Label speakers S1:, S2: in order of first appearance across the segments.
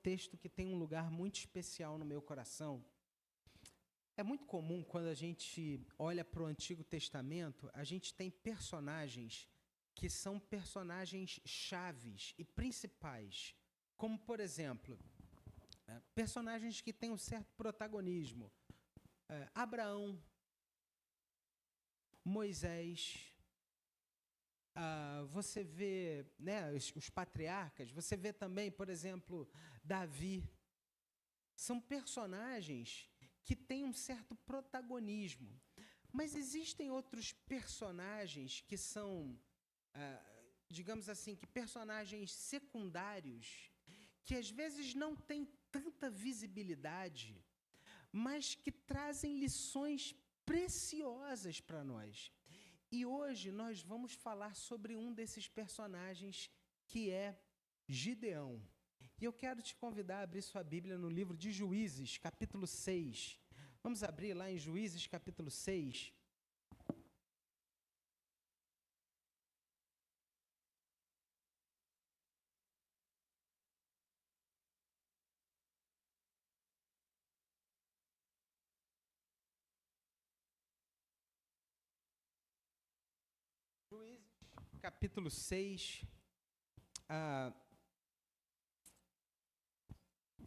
S1: texto que tem um lugar muito especial no meu coração. É muito comum, quando a gente olha para o Antigo Testamento, a gente tem personagens que são personagens chaves e principais, como, por exemplo, personagens que têm um certo protagonismo. Abraão, Moisés, você vê, né, os patriarcas, você vê também, por exemplo, Davi. São personagens que têm um certo protagonismo. Mas existem outros personagens que são, digamos assim, que personagens secundários, que às vezes não têm tanta visibilidade, mas que trazem lições preciosas para nós. E hoje nós vamos falar sobre um desses personagens, que é Gideão. E eu quero te convidar a abrir sua Bíblia no livro de Juízes, capítulo 6. Vamos abrir lá em Juízes, capítulo 6. Juízes, capítulo 6.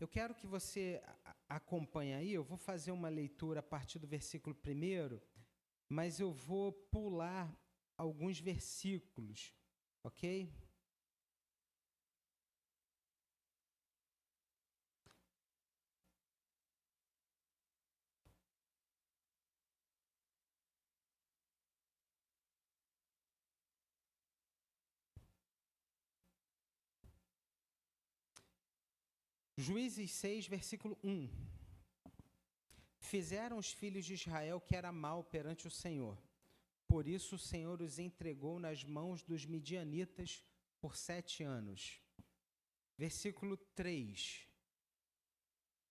S1: Eu quero que você acompanhe aí. Eu vou fazer uma leitura a partir do versículo 1, mas eu vou pular alguns versículos, ok? Juízes 6, versículo 1. Fizeram os filhos de Israel que era mal perante o Senhor. Por isso o Senhor os entregou nas mãos dos midianitas por 7 anos. Versículo 3.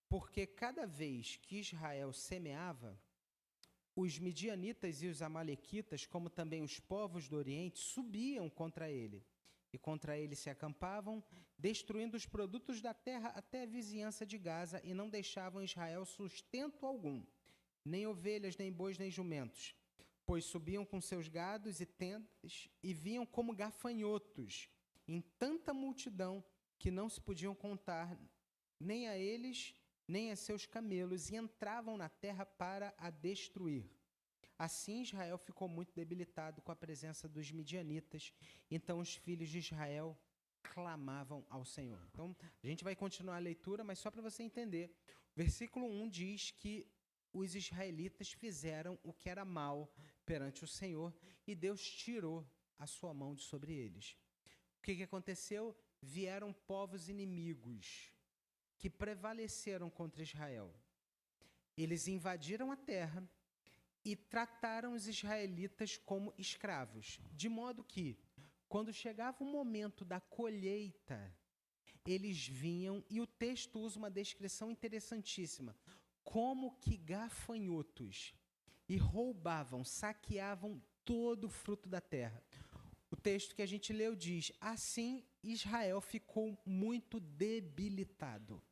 S1: Porque cada vez que Israel semeava, os midianitas e os amalequitas, como também os povos do Oriente, subiam contra ele. E contra ele se acampavam, destruindo os produtos da terra até a vizinhança de Gaza, e não deixavam Israel sustento algum, nem ovelhas, nem bois, nem jumentos, pois subiam com seus gados e tendas, e vinham como gafanhotos, em tanta multidão que não se podiam contar, nem a eles, nem a seus camelos, e entravam na terra para a destruir. Assim Israel ficou muito debilitado com a presença dos midianitas. Então os filhos de Israel clamavam ao Senhor. Então a gente vai continuar a leitura, mas só para você entender. O versículo 1 diz que os israelitas fizeram o que era mal perante o Senhor e Deus tirou a sua mão de sobre eles. O que aconteceu? Vieram povos inimigos que prevaleceram contra Israel. Eles invadiram a terra e trataram os israelitas como escravos, de modo que, quando chegava o momento da colheita, eles vinham, e o texto usa uma descrição interessantíssima, como que gafanhotos, e roubavam, saqueavam todo o fruto da terra. O texto que a gente leu diz: assim Israel ficou muito debilitado.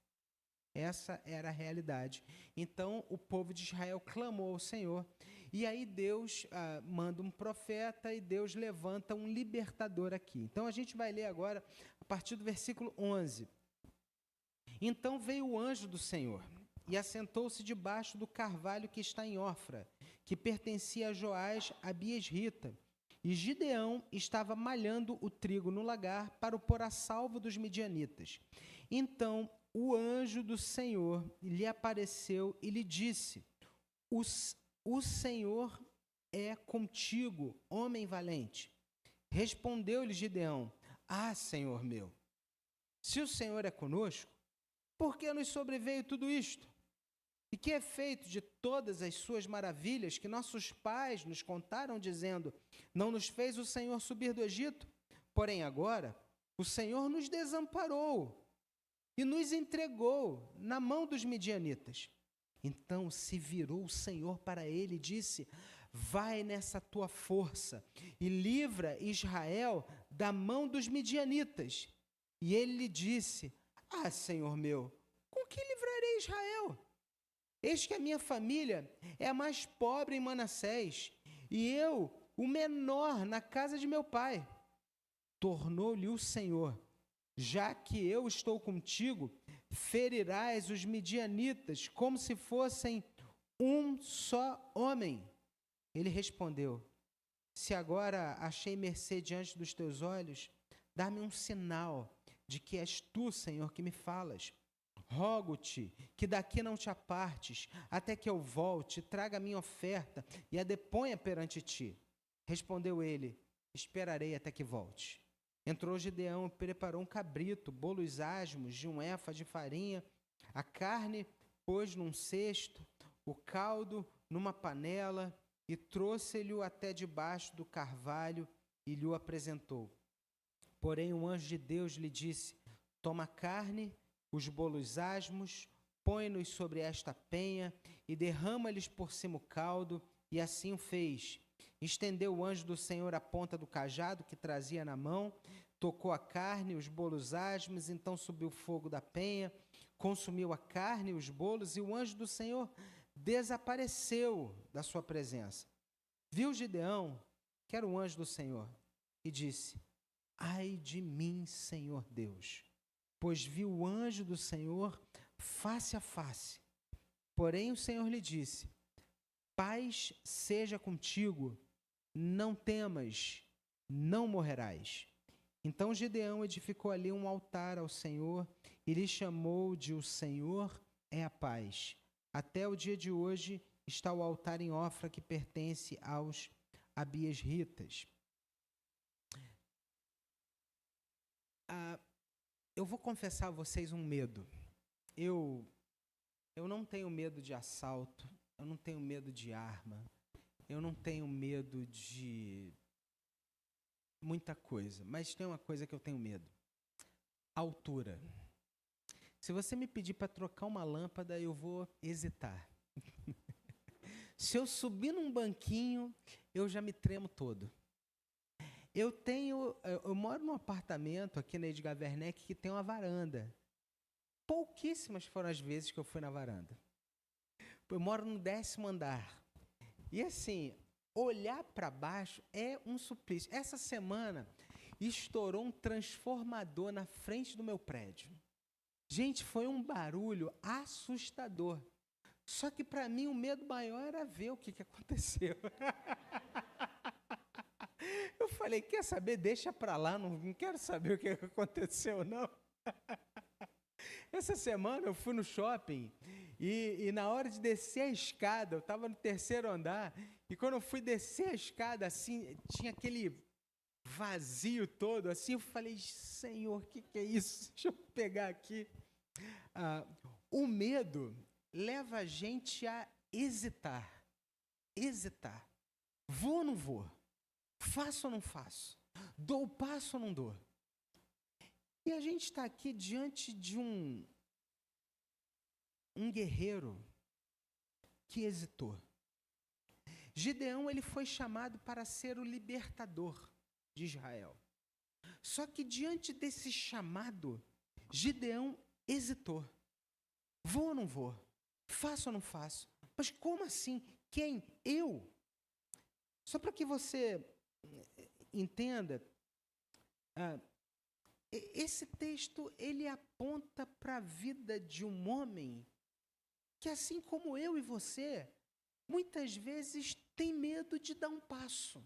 S1: Essa era a realidade. Então, o povo de Israel clamou ao Senhor. E aí Deus manda um profeta e Deus levanta um libertador aqui. Então, a gente vai ler agora a partir do versículo 11. Então veio o anjo do Senhor e assentou-se debaixo do carvalho que está em Ofra, que pertencia a Joás, a Biesrita. E Gideão estava malhando o trigo no lagar para o pôr a salvo dos midianitas. Então o anjo do Senhor lhe apareceu e lhe disse: o Senhor é contigo, homem valente. Respondeu-lhe Gideão: ah, Senhor meu, se o Senhor é conosco, por que nos sobreveio tudo isto? E que é feito de todas as suas maravilhas que nossos pais nos contaram, dizendo: não nos fez o Senhor subir do Egito? Porém agora o Senhor nos desamparou e nos entregou na mão dos midianitas. Então se virou o Senhor para ele e disse: vai nessa tua força e livra Israel da mão dos midianitas. E ele lhe disse: Ah, Senhor meu, com que livrarei Israel? Eis que a minha família é a mais pobre em Manassés, e eu, o menor na casa de meu pai. Tornou-lhe o Senhor: já que eu estou contigo, ferirás os midianitas como se fossem um só homem. Ele respondeu: se agora achei mercê diante dos teus olhos, dá-me um sinal de que és tu, Senhor, que me falas. Rogo-te que daqui não te apartes, até que eu volte, traga a minha oferta e a deponha perante ti. Respondeu ele: esperarei até que volte. Entrou Gideão e preparou um cabrito, bolos asmos de 1 efa de farinha, a carne pôs num cesto, o caldo numa panela, e trouxe-lhe até debaixo do carvalho e lhe o apresentou. Porém o anjo de Deus lhe disse: toma a carne, os bolos asmos, põe-nos sobre esta penha e derrama-lhes por cima o caldo, e assim o fez. Estendeu o anjo do Senhor a ponta do cajado que trazia na mão, tocou a carne, os bolos asmos, então subiu o fogo da penha, consumiu a carne e os bolos, e o anjo do Senhor desapareceu da sua presença. Viu Gideão, que era o anjo do Senhor, e disse: ai de mim, Senhor Deus, pois vi o anjo do Senhor face a face. Porém o Senhor lhe disse: paz seja contigo, não temas, não morrerás. Então Gideão edificou ali um altar ao Senhor e lhe chamou de O Senhor é a Paz. Até o dia de hoje está o altar em Ofra que pertence aos abiesritas. Eu vou confessar a vocês um medo. Eu não tenho medo de assalto, eu não tenho medo de arma, eu não tenho medo de muita coisa, mas tem uma coisa que eu tenho medo: altura. Se você me pedir para trocar uma lâmpada, eu vou hesitar. Se eu subir num banquinho, eu já me tremo todo. Eu moro num apartamento aqui na Edgar Werneck que tem uma varanda. Pouquíssimas foram as vezes que eu fui na varanda. Eu moro no 10º andar. E assim, olhar para baixo é um suplício. Essa semana estourou um transformador na frente do meu prédio. Gente, foi um barulho assustador. Só que para mim o medo maior era ver o que aconteceu. Eu falei, quer saber? Deixa para lá, não quero saber o que aconteceu, não. Essa semana eu fui no shopping e na hora de descer a escada, eu estava no 3º andar, e quando eu fui descer a escada, assim, tinha aquele vazio todo, assim, eu falei, Senhor, o que é isso? Deixa eu pegar aqui. O medo leva a gente a hesitar. Vou ou não vou? Faço ou não faço? Dou o passo ou não dou? E a gente está aqui diante de um guerreiro que hesitou. Gideão, ele foi chamado para ser o libertador de Israel. Só que diante desse chamado, Gideão hesitou. Vou ou não vou? Faço ou não faço? Mas como assim? Quem? Eu? Só para que você entenda, esse texto, ele aponta para a vida de um homem que, assim como eu e você, muitas vezes tem medo de dar um passo.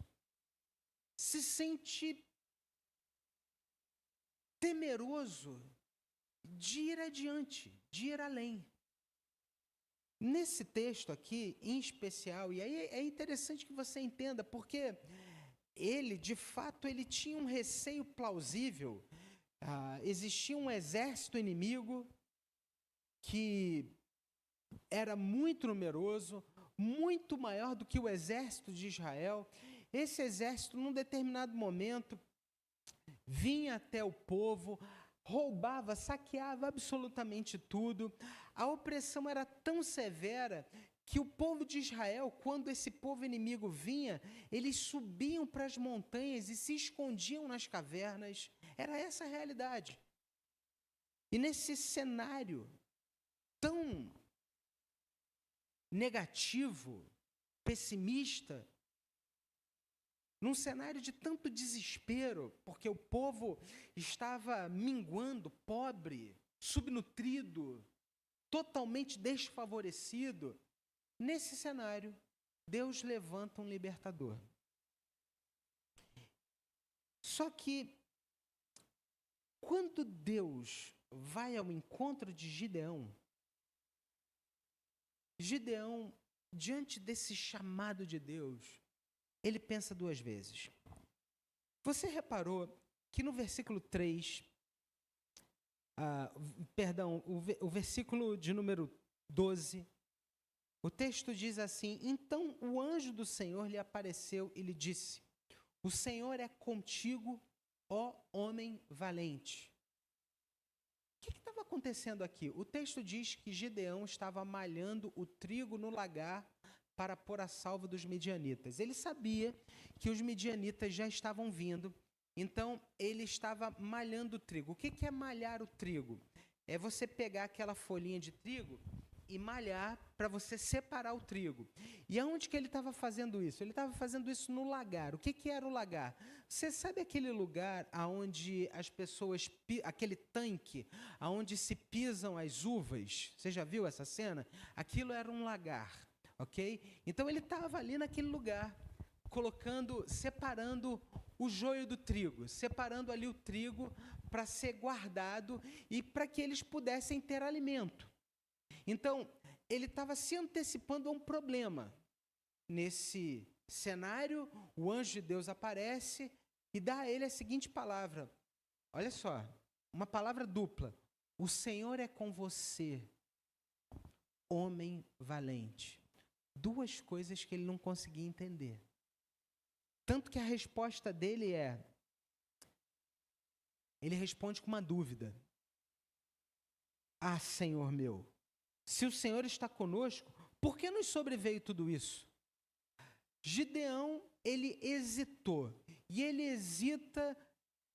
S1: Se sente temeroso de ir adiante, de ir além. Nesse texto aqui, em especial, e aí é interessante que você entenda, porque ele, de fato, ele tinha um receio plausível. Existia um exército inimigo que era muito numeroso, muito maior do que o exército de Israel. Esse exército, num determinado momento, vinha até o povo, roubava, saqueava absolutamente tudo. A opressão era tão severa que o povo de Israel, quando esse povo inimigo vinha, eles subiam para as montanhas e se escondiam nas cavernas. Era essa a realidade. E nesse cenário tão negativo, pessimista, num cenário de tanto desespero, porque o povo estava minguando, pobre, subnutrido, totalmente desfavorecido, nesse cenário, Deus levanta um libertador. Só que, quando Deus vai ao encontro de Gideão, diante desse chamado de Deus, ele pensa duas vezes. Você reparou que no versículo 3, o versículo de número 12, o texto diz assim: então o anjo do Senhor lhe apareceu e lhe disse: o Senhor é contigo, ó homem valente. O que estava acontecendo aqui? O texto diz que Gideão estava malhando o trigo no lagar para pôr a salvo dos midianitas. Ele sabia que os midianitas já estavam vindo, então ele estava malhando o trigo. O que é malhar o trigo? É você pegar aquela folhinha de trigo e malhar para você separar o trigo. E aonde que ele estava fazendo isso? Ele estava fazendo isso no lagar. O que era o lagar? Você sabe aquele lugar onde as pessoas, aquele tanque, onde se pisam as uvas? Você já viu essa cena? Aquilo era um lagar, ok? Então ele estava ali naquele lugar, separando o joio do trigo, separando ali o trigo para ser guardado e para que eles pudessem ter alimento. Então, ele estava se antecipando a um problema. Nesse cenário, o anjo de Deus aparece e dá a ele a seguinte palavra. Olha só, uma palavra dupla. O Senhor é com você, homem valente. Duas coisas que ele não conseguia entender. Tanto que a resposta dele ele responde com uma dúvida. Ah, Senhor meu, se o Senhor está conosco, por que nos sobreveio tudo isso? Gideão, ele hesitou. E ele hesita,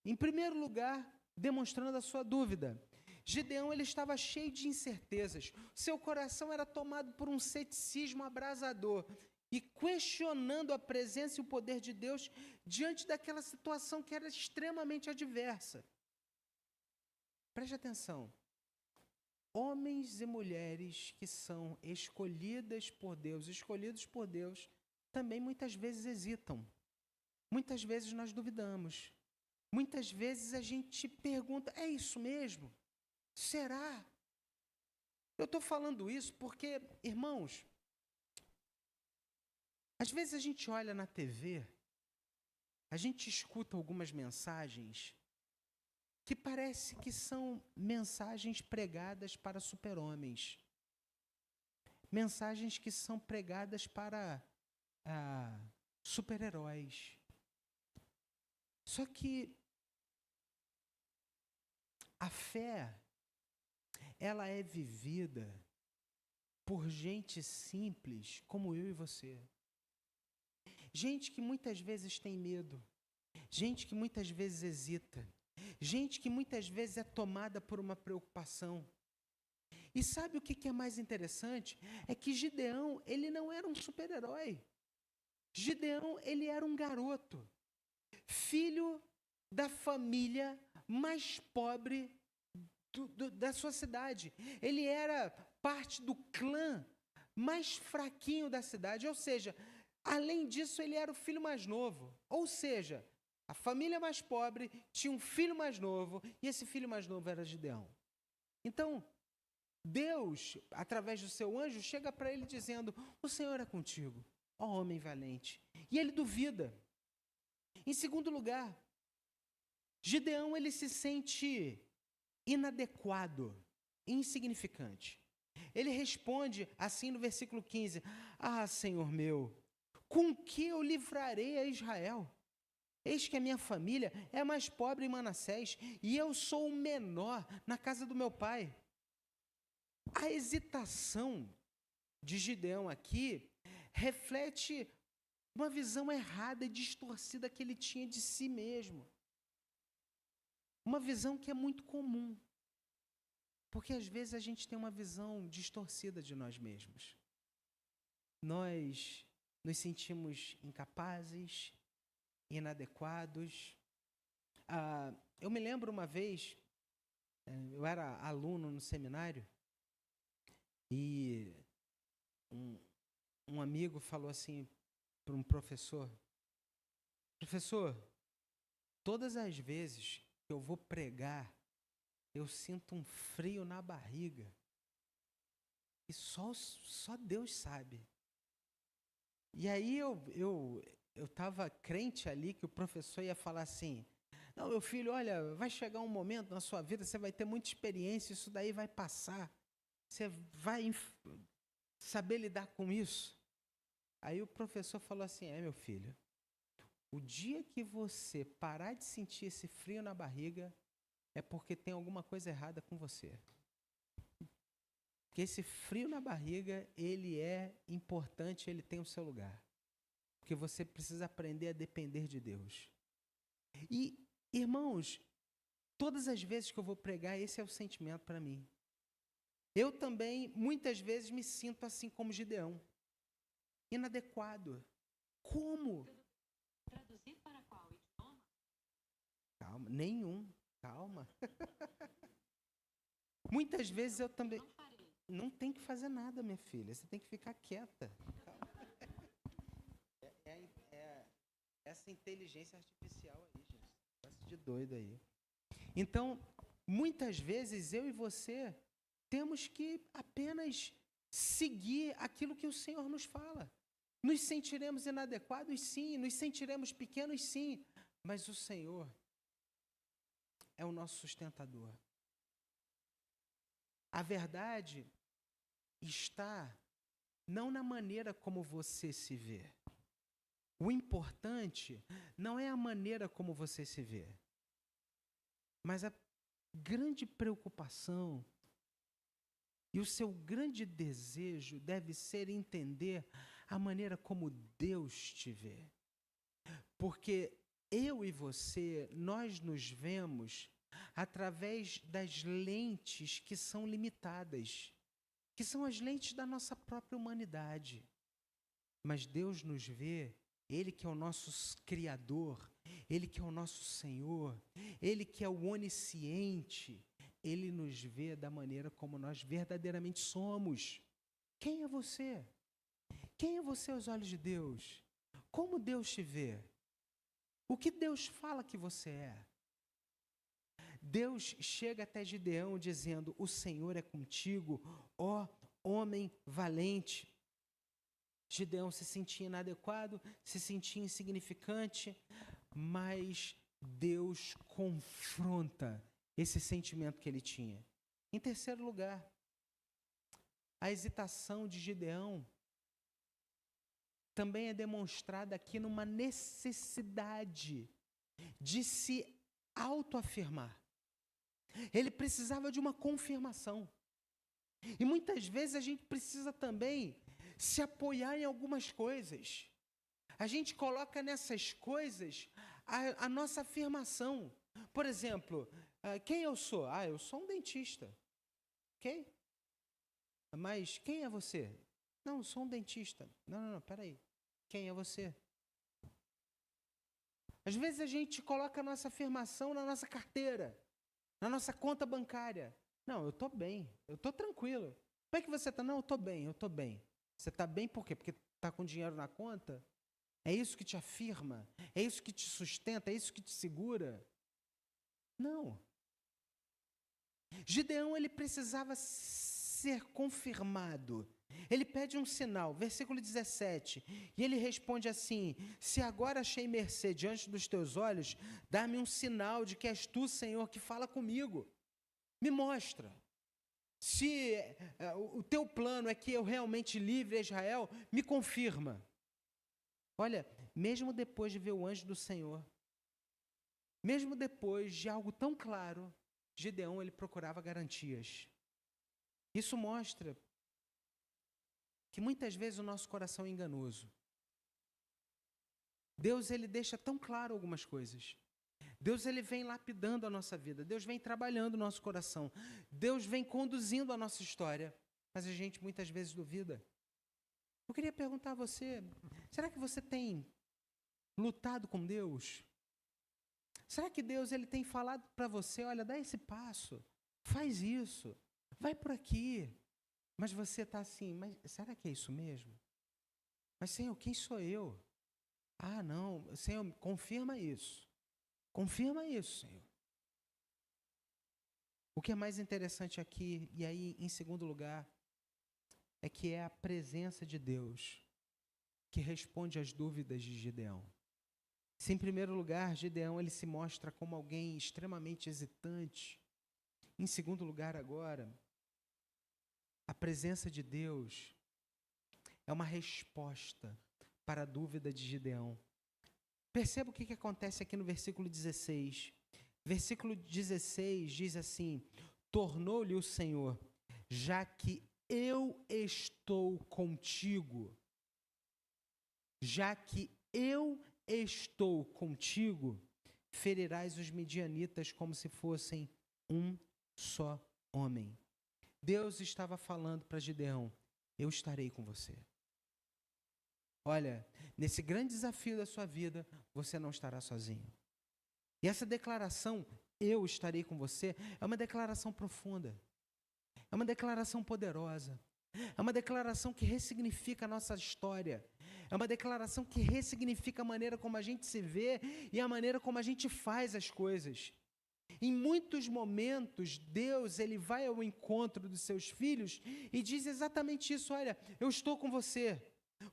S1: em primeiro lugar, demonstrando a sua dúvida. Gideão, ele estava cheio de incertezas. Seu coração era tomado por um ceticismo abrasador e questionando a presença e o poder de Deus diante daquela situação que era extremamente adversa. Preste atenção. Homens e mulheres que são escolhidos por Deus, também muitas vezes hesitam. Muitas vezes nós duvidamos. Muitas vezes a gente pergunta, é isso mesmo? Será? Eu estou falando isso porque, irmãos, às vezes a gente olha na TV, a gente escuta algumas mensagens que parece que são mensagens pregadas para super-homens. Mensagens que são pregadas para super-heróis. Só que a fé, ela é vivida por gente simples como eu e você. Gente que muitas vezes tem medo. Gente que muitas vezes hesita. Gente que muitas vezes é tomada por uma preocupação. E sabe o que é mais interessante? É que Gideão, ele não era um super-herói. Gideão, ele era um garoto, filho da família mais pobre da sua cidade. Ele era parte do clã mais fraquinho da cidade, ou seja, além disso, ele era o filho mais novo. Ou seja, a família mais pobre tinha um filho mais novo, e esse filho mais novo era Gideão. Então, Deus, através do seu anjo, chega para ele dizendo, o Senhor é contigo, ó homem valente. E ele duvida. Em segundo lugar, Gideão, ele se sente inadequado, insignificante. Ele responde assim no versículo 15, ah, Senhor meu, com que eu livrarei a Israel? Eis que a minha família é a mais pobre em Manassés, e eu sou o menor na casa do meu pai. A hesitação de Gideão aqui reflete uma visão errada e distorcida que ele tinha de si mesmo. Uma visão que é muito comum. Porque às vezes a gente tem uma visão distorcida de nós mesmos. Nós nos sentimos incapazes, inadequados. Eu me lembro uma vez, eu era aluno no seminário, e um amigo falou assim para um professor: professor, todas as vezes que eu vou pregar, eu sinto um frio na barriga. E só Deus sabe. E aí eu estava crente ali que o professor ia falar assim: não, meu filho, olha, vai chegar um momento na sua vida, você vai ter muita experiência, isso daí vai passar. Você vai saber lidar com isso. Aí o professor falou assim: meu filho, o dia que você parar de sentir esse frio na barriga, é porque tem alguma coisa errada com você. Porque esse frio na barriga, ele é importante, ele tem o seu lugar. Porque você precisa aprender a depender de Deus. E, irmãos, todas as vezes que eu vou pregar, esse é o sentimento para mim. Eu também, muitas vezes, me sinto assim como Gideão. Inadequado. Como?
S2: Traduzir para qual idioma?
S1: Calma, nenhum. Calma. Muitas vezes eu também... Não tem que fazer nada, minha filha. Você tem que ficar quieta. Essa inteligência artificial aí, gente. Negócio de doido aí. Então, muitas vezes, eu e você temos que apenas seguir aquilo que o Senhor nos fala. Nos sentiremos inadequados, sim. Nos sentiremos pequenos, sim. Mas o Senhor é o nosso sustentador. A verdade está não na maneira como você se vê. O importante não é a maneira como você se vê, mas a grande preocupação e o seu grande desejo deve ser entender a maneira como Deus te vê. Porque eu e você, nós nos vemos através das lentes que são limitadas, que são as lentes da nossa própria humanidade. Mas Deus nos vê, Ele que é o nosso Criador, Ele que é o nosso Senhor, Ele que é o onisciente, Ele nos vê da maneira como nós verdadeiramente somos. Quem é você? Quem é você aos olhos de Deus? Como Deus te vê? O que Deus fala que você é? Deus chega até Gideão dizendo: o Senhor é contigo, ó homem valente. Gideão se sentia inadequado, se sentia insignificante, mas Deus confronta esse sentimento que ele tinha. Em terceiro lugar, a hesitação de Gideão também é demonstrada aqui numa necessidade de se autoafirmar. Ele precisava de uma confirmação. E muitas vezes a gente precisa também se apoiar em algumas coisas. A gente coloca nessas coisas a nossa afirmação. Por exemplo, quem eu sou? Eu sou um dentista. Ok? Mas quem é você? Não, eu sou um dentista. Não, peraí. Quem é você? Às vezes a gente coloca a nossa afirmação na nossa carteira, na nossa conta bancária. Não, eu estou bem, eu estou tranquilo. Como é que você está? Não, eu estou bem. Você está bem por quê? Porque está com dinheiro na conta? É isso que te afirma? É isso que te sustenta? É isso que te segura? Não. Gideão, ele precisava ser confirmado. Ele pede um sinal, versículo 17, e ele responde assim: se agora achei mercê diante dos teus olhos, dá-me um sinal de que és tu, Senhor, que fala comigo. Me mostra. Se o teu plano é que eu realmente livre Israel, me confirma. Olha, mesmo depois de ver o anjo do Senhor, mesmo depois de algo tão claro, Gideão, ele procurava garantias. Isso mostra que muitas vezes o nosso coração é enganoso. Deus, ele deixa tão claro algumas coisas. Deus ele vem lapidando a nossa vida, Deus vem trabalhando o nosso coração, Deus vem conduzindo a nossa história, mas a gente muitas vezes duvida. Eu queria perguntar a você, será que você tem lutado com Deus? Será que Deus ele tem falado para você, olha, dá esse passo, faz isso, vai por aqui, mas você está assim, mas será que é isso mesmo? Mas Senhor, quem sou eu? Ah, não, Senhor, confirma isso, Senhor. O que é mais interessante aqui, e aí em segundo lugar, é que é a presença de Deus que responde às dúvidas de Gideão. Se em primeiro lugar, Gideão ele se mostra como alguém extremamente hesitante, em segundo lugar agora, a presença de Deus é uma resposta para a dúvida de Gideão. Perceba o que acontece aqui no versículo 16. Versículo 16 diz assim: tornou-lhe o Senhor, já que eu estou contigo, ferirás os midianitas como se fossem um só homem. Deus estava falando para Gideão, eu estarei com você. Olha, nesse grande desafio da sua vida, você não estará sozinho. E essa declaração, eu estarei com você, é uma declaração profunda. É uma declaração poderosa. É uma declaração que ressignifica a nossa história. É uma declaração que ressignifica a maneira como a gente se vê e a maneira como a gente faz as coisas. Em muitos momentos, Deus ele vai ao encontro dos seus filhos e diz exatamente isso, olha, eu estou com você.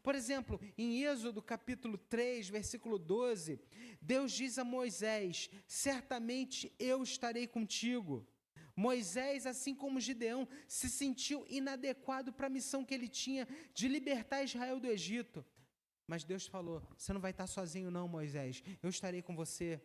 S1: Por exemplo, em Êxodo capítulo 3, versículo 12, Deus diz a Moisés, certamente eu estarei contigo. Moisés, assim como Gideão, se sentiu inadequado para a missão que ele tinha de libertar Israel do Egito. Mas Deus falou, você não vai estar sozinho não, Moisés, eu estarei com você.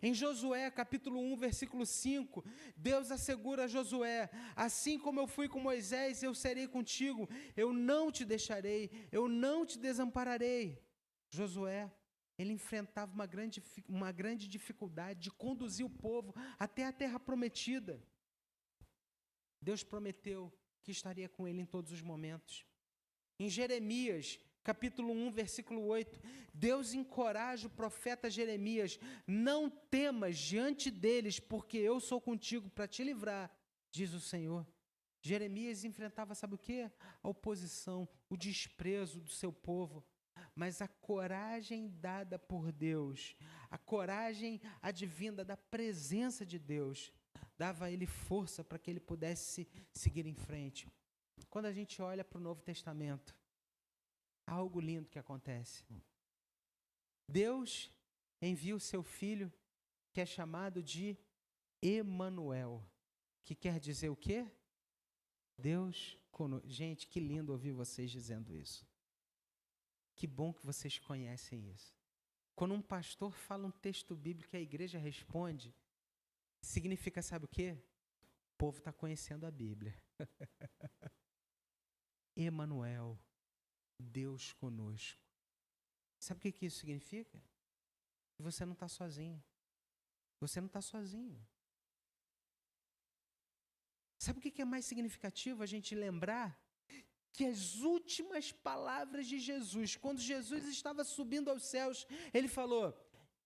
S1: Em Josué, capítulo 1, versículo 5, Deus assegura a Josué, assim como eu fui com Moisés, eu serei contigo, eu não te deixarei, eu não te desampararei. Josué, ele enfrentava uma grande dificuldade de conduzir o povo até a terra prometida. Deus prometeu que estaria com ele em todos os momentos. Em Jeremias, capítulo 1, versículo 8, Deus encoraja o profeta Jeremias, não temas diante deles, porque eu sou contigo para te livrar, diz o Senhor. Jeremias enfrentava, sabe o quê? A oposição, o desprezo do seu povo, mas a coragem dada por Deus, a coragem advinda da presença de Deus, dava a ele força para que ele pudesse seguir em frente. Quando a gente olha para o Novo Testamento, há algo lindo que acontece. Deus envia o seu Filho, que é chamado de Emanuel, que quer dizer o quê? Deus conosco. Gente, que lindo ouvir vocês dizendo isso. Que bom que vocês conhecem isso. Quando um pastor fala um texto bíblico e a igreja responde, significa, sabe o quê? O povo está conhecendo a Bíblia. Emanuel, Deus conosco. Sabe o que isso significa? Que você não está sozinho. Você não está sozinho. Sabe o que é mais significativo a gente lembrar? Que as últimas palavras de Jesus, quando Jesus estava subindo aos céus, ele falou,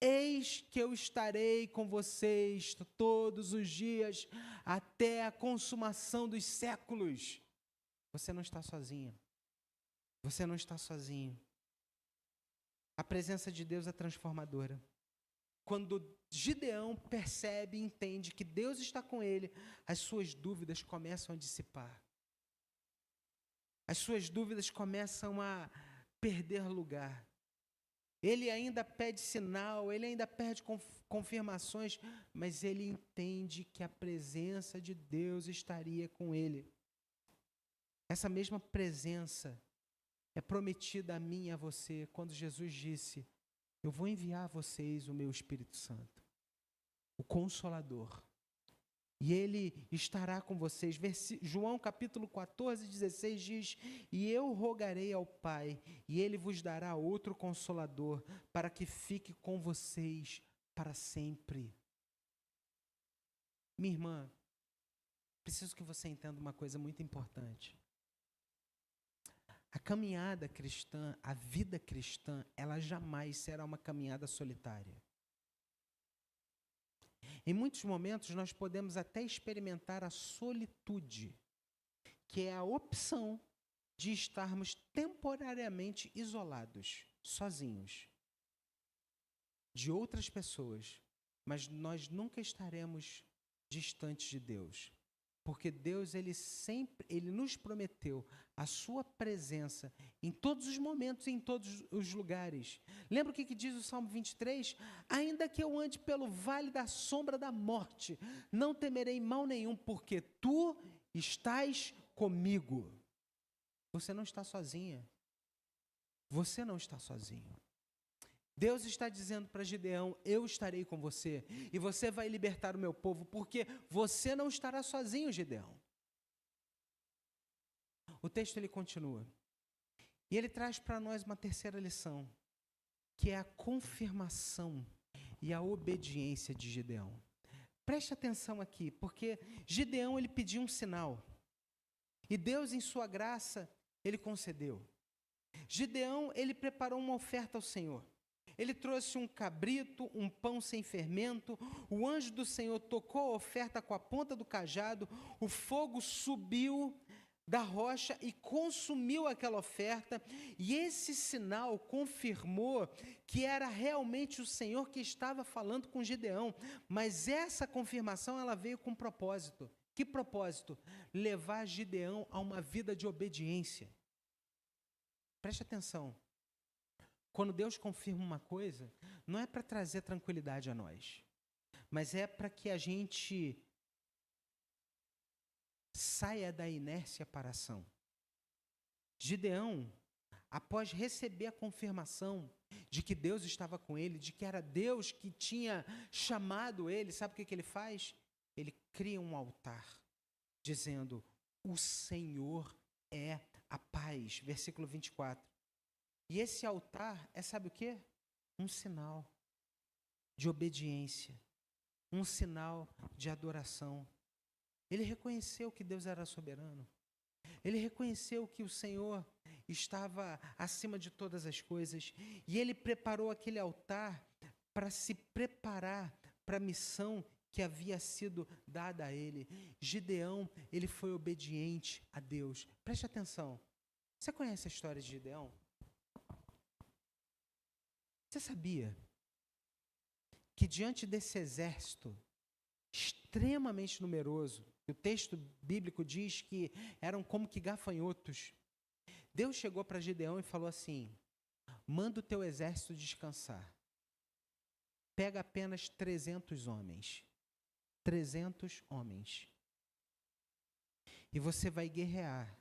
S1: eis que eu estarei com vocês todos os dias, até a consumação dos séculos. Você não está sozinho. Você não está sozinho. A presença de Deus é transformadora. Quando Gideão percebe e entende que Deus está com ele, as suas dúvidas começam a dissipar. As suas dúvidas começam a perder lugar. Ele ainda pede sinal, ele ainda pede confirmações, mas ele entende que a presença de Deus estaria com ele. Essa mesma presença é prometida a mim e a você, quando Jesus disse, eu vou enviar a vocês o meu Espírito Santo, o Consolador. E ele estará com vocês. João capítulo 14, 16 diz, e eu rogarei ao Pai, e ele vos dará outro Consolador, para que fique com vocês para sempre. Minha irmã, preciso que você entenda uma coisa muito importante. A caminhada cristã, a vida cristã, ela jamais será uma caminhada solitária. Em muitos momentos nós podemos até experimentar a solitude, que é a opção de estarmos temporariamente isolados, sozinhos, de outras pessoas, mas nós nunca estaremos distantes de Deus, porque Deus, Ele nos prometeu a sua presença em todos os momentos, em todos os lugares. Lembra o que diz o Salmo 23? Ainda que eu ande pelo vale da sombra da morte, não temerei mal nenhum, porque tu estás comigo. Você não está sozinha. Você não está sozinho. Deus está dizendo para Gideão, eu estarei com você, e você vai libertar o meu povo, porque você não estará sozinho, Gideão. O texto ele continua, e ele traz para nós uma terceira lição, que é a confirmação e a obediência de Gideão. Preste atenção aqui, porque Gideão ele pediu um sinal, e Deus em sua graça, ele concedeu. Gideão, ele preparou uma oferta ao Senhor. Ele trouxe um cabrito, um pão sem fermento. O anjo do Senhor tocou a oferta com a ponta do cajado. O fogo subiu da rocha e consumiu aquela oferta. E esse sinal confirmou que era realmente o Senhor que estava falando com Gideão. Mas essa confirmação, ela veio com um propósito. Que propósito? Levar Gideão a uma vida de obediência. Preste atenção. Quando Deus confirma uma coisa, não é para trazer tranquilidade a nós, mas é para que a gente saia da inércia para a ação. Gideão, após receber a confirmação de que Deus estava com ele, de que era Deus que tinha chamado ele, sabe o que ele faz? Ele cria um altar, dizendo, o Senhor é a paz. Versículo 24. E esse altar é, sabe o quê? Um sinal de obediência, um sinal de adoração. Ele reconheceu que Deus era soberano. Ele reconheceu que o Senhor estava acima de todas as coisas. E ele preparou aquele altar para se preparar para a missão que havia sido dada a ele. Gideão, ele foi obediente a Deus. Preste atenção. Você conhece a história de Gideão? Você sabia que diante desse exército extremamente numeroso, o texto bíblico diz que eram como que gafanhotos, Deus chegou para Gideão e falou assim, manda o teu exército descansar, pega apenas 300 homens, 300 homens, e você vai guerrear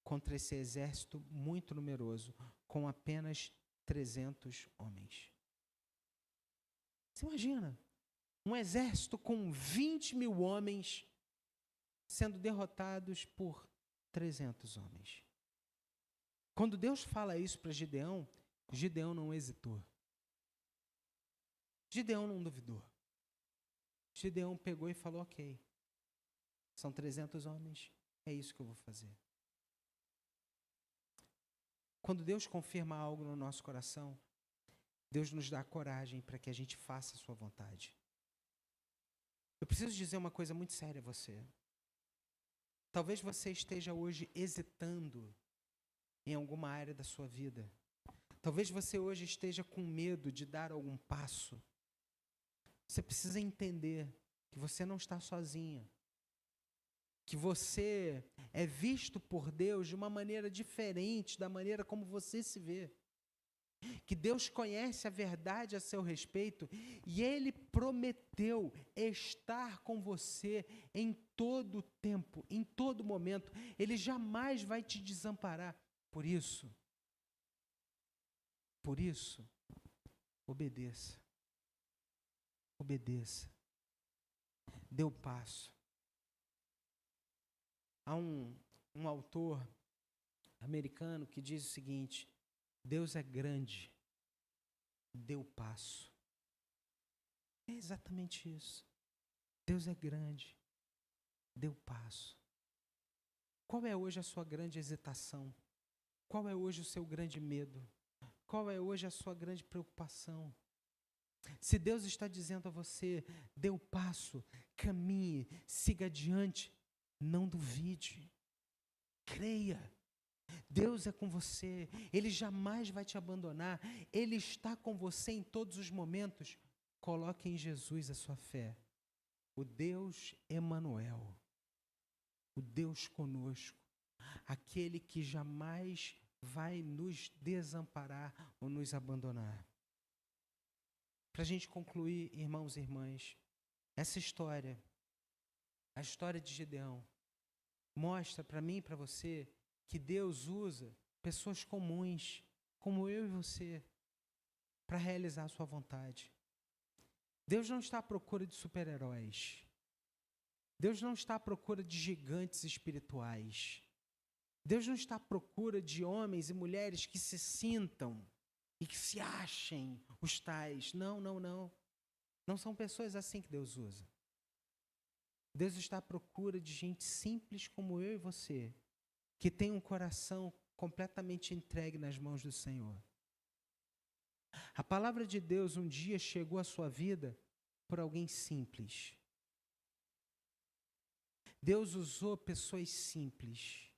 S1: contra esse exército muito numeroso, com apenas 300 homens. Você imagina? Um exército com 20 mil homens sendo derrotados por 300 homens. Quando Deus fala isso para Gideão, Gideão não hesitou. Gideão não duvidou. Gideão pegou e falou, ok, são 300 homens, é isso que eu vou fazer. Quando Deus confirma algo no nosso coração, Deus nos dá coragem para que a gente faça a sua vontade. Eu preciso dizer uma coisa muito séria a você. Talvez você esteja hoje hesitando em alguma área da sua vida. Talvez você hoje esteja com medo de dar algum passo. Você precisa entender que você não está sozinha. Que você é visto por Deus de uma maneira diferente da maneira como você se vê. Que Deus conhece a verdade a seu respeito e Ele prometeu estar com você em todo o tempo, em todo momento. Ele jamais vai te desamparar. Por isso, obedeça. Obedeça. Dê o passo. Há um autor americano que diz o seguinte, Deus é grande, dê o passo. É exatamente isso. Deus é grande. Dê o passo. Qual é hoje a sua grande hesitação? Qual é hoje o seu grande medo? Qual é hoje a sua grande preocupação? Se Deus está dizendo a você, dê o passo, caminhe, siga adiante, não duvide, creia. Deus é com você, Ele jamais vai te abandonar, Ele está com você em todos os momentos. Coloque em Jesus a sua fé. O Deus Emanuel, o Deus conosco, aquele que jamais vai nos desamparar ou nos abandonar. Para a gente concluir, irmãos e irmãs, essa história, a história de Gideão, mostra para mim e para você que Deus usa pessoas comuns, como eu e você, para realizar a sua vontade. Deus não está à procura de super-heróis. Deus não está à procura de gigantes espirituais. Deus não está à procura de homens e mulheres que se sintam e que se achem os tais. Não, não, não. Não são pessoas assim que Deus usa. Deus está à procura de gente simples como eu e você, que tem um coração completamente entregue nas mãos do Senhor. A palavra de Deus um dia chegou à sua vida por alguém simples. Deus usou pessoas simples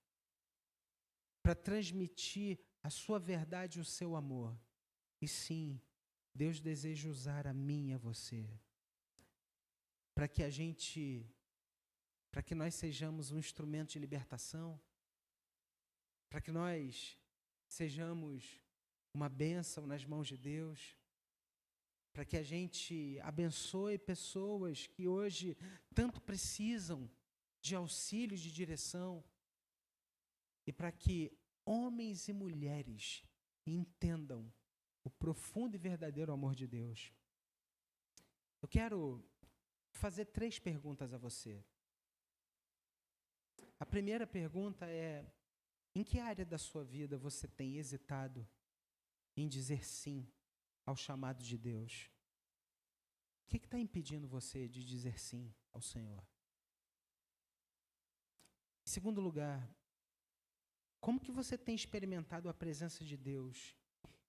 S1: para transmitir a sua verdade e o seu amor. E sim, Deus deseja usar a mim e a você para que nós sejamos um instrumento de libertação, para que nós sejamos uma bênção nas mãos de Deus, para que a gente abençoe pessoas que hoje tanto precisam de auxílio, de direção, e para que homens e mulheres entendam o profundo e verdadeiro amor de Deus. Eu quero fazer 3 perguntas a você. A primeira pergunta é: em que área da sua vida você tem hesitado em dizer sim ao chamado de Deus? O que está impedindo você de dizer sim ao Senhor? Em segundo lugar, como que você tem experimentado a presença de Deus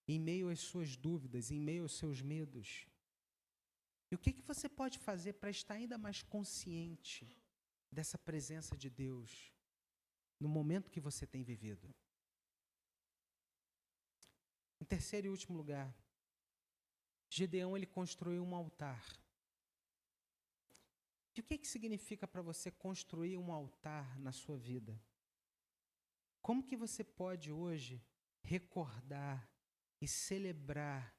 S1: em meio às suas dúvidas, em meio aos seus medos? E o que você pode fazer para estar ainda mais consciente dessa presença de Deus no momento que você tem vivido? Em terceiro e último lugar, Gideão ele construiu um altar. E o que significa para você construir um altar na sua vida? Como que você pode hoje recordar e celebrar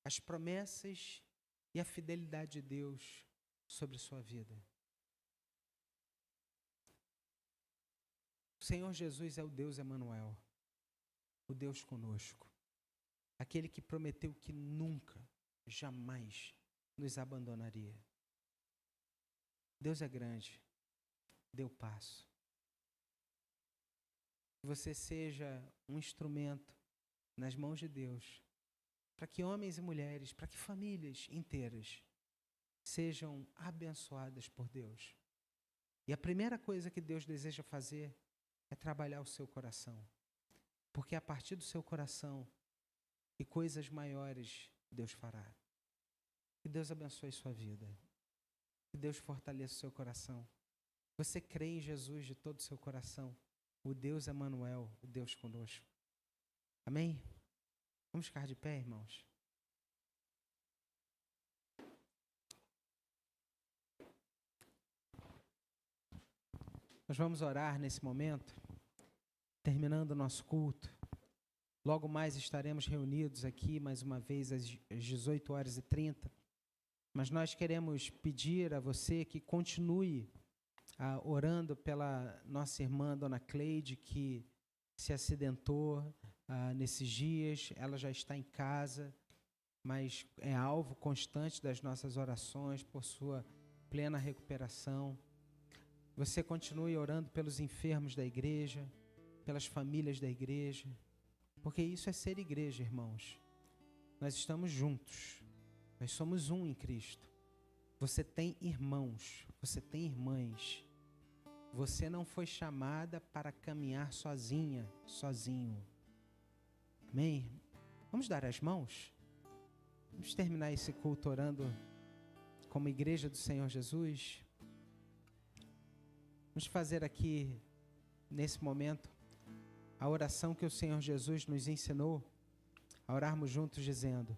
S1: as promessas e a fidelidade de Deus sobre sua vida? O Senhor Jesus é o Deus Emanuel, o Deus conosco, aquele que prometeu que nunca, jamais nos abandonaria. Deus é grande, dê o passo. Que você seja um instrumento nas mãos de Deus, para que homens e mulheres, para que famílias inteiras sejam abençoadas por Deus. E a primeira coisa que Deus deseja fazer é trabalhar o seu coração. Porque é a partir do seu coração que coisas maiores Deus fará. Que Deus abençoe sua vida. Que Deus fortaleça o seu coração. Você crê em Jesus de todo o seu coração. O Deus Emanuel, o Deus conosco. Amém? Vamos ficar de pé, irmãos? Nós vamos orar nesse momento, terminando o nosso culto. Logo mais estaremos reunidos aqui, mais uma vez, às 18h30. Mas nós queremos pedir a você que continue orando pela nossa irmã, Dona Cleide, que se acidentou nesses dias. Ela já está em casa, mas é alvo constante das nossas orações por sua plena recuperação. Você continue orando pelos enfermos da igreja, pelas famílias da igreja, porque isso é ser igreja, irmãos. Nós estamos juntos, nós somos um em Cristo. Você tem irmãos, você tem irmãs. Você não foi chamada para caminhar sozinha, sozinho. Amém? Vamos dar as mãos? Vamos terminar esse culto orando como igreja do Senhor Jesus. Vamos fazer aqui, nesse momento, a oração que o Senhor Jesus nos ensinou, a orarmos juntos dizendo: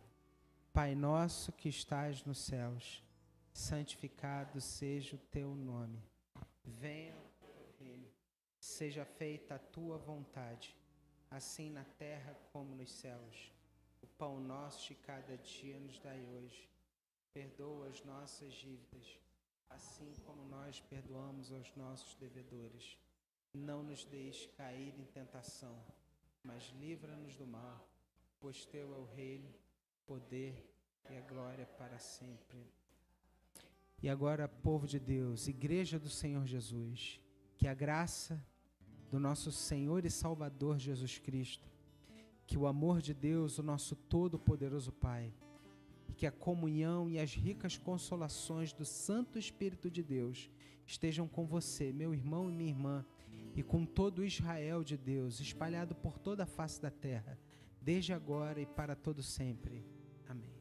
S1: Pai nosso que estás nos céus, santificado seja o teu nome. Venha o teu reino, seja feita a tua vontade, assim na terra como nos céus. O pão nosso de cada dia nos dai hoje. Perdoa as nossas dívidas, assim como nós perdoamos aos nossos devedores. Não nos deixes cair em tentação, mas livra-nos do mal, pois teu é o reino, o poder e a glória para sempre. E agora, povo de Deus, igreja do Senhor Jesus, que a graça do nosso Senhor e Salvador Jesus Cristo, que o amor de Deus, o nosso todo-poderoso Pai, e que a comunhão e as ricas consolações do Santo Espírito de Deus estejam com você, meu irmão e minha irmã, e com todo o Israel de Deus, espalhado por toda a face da terra, desde agora e para todo sempre. Amém.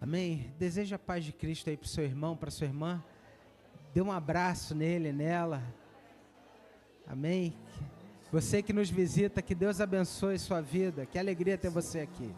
S1: Amém? Deseja a paz de Cristo aí para o seu irmão, para a sua irmã. Dê um abraço nele, nela. Amém? Você que nos visita, que Deus abençoe sua vida. Que alegria ter você aqui.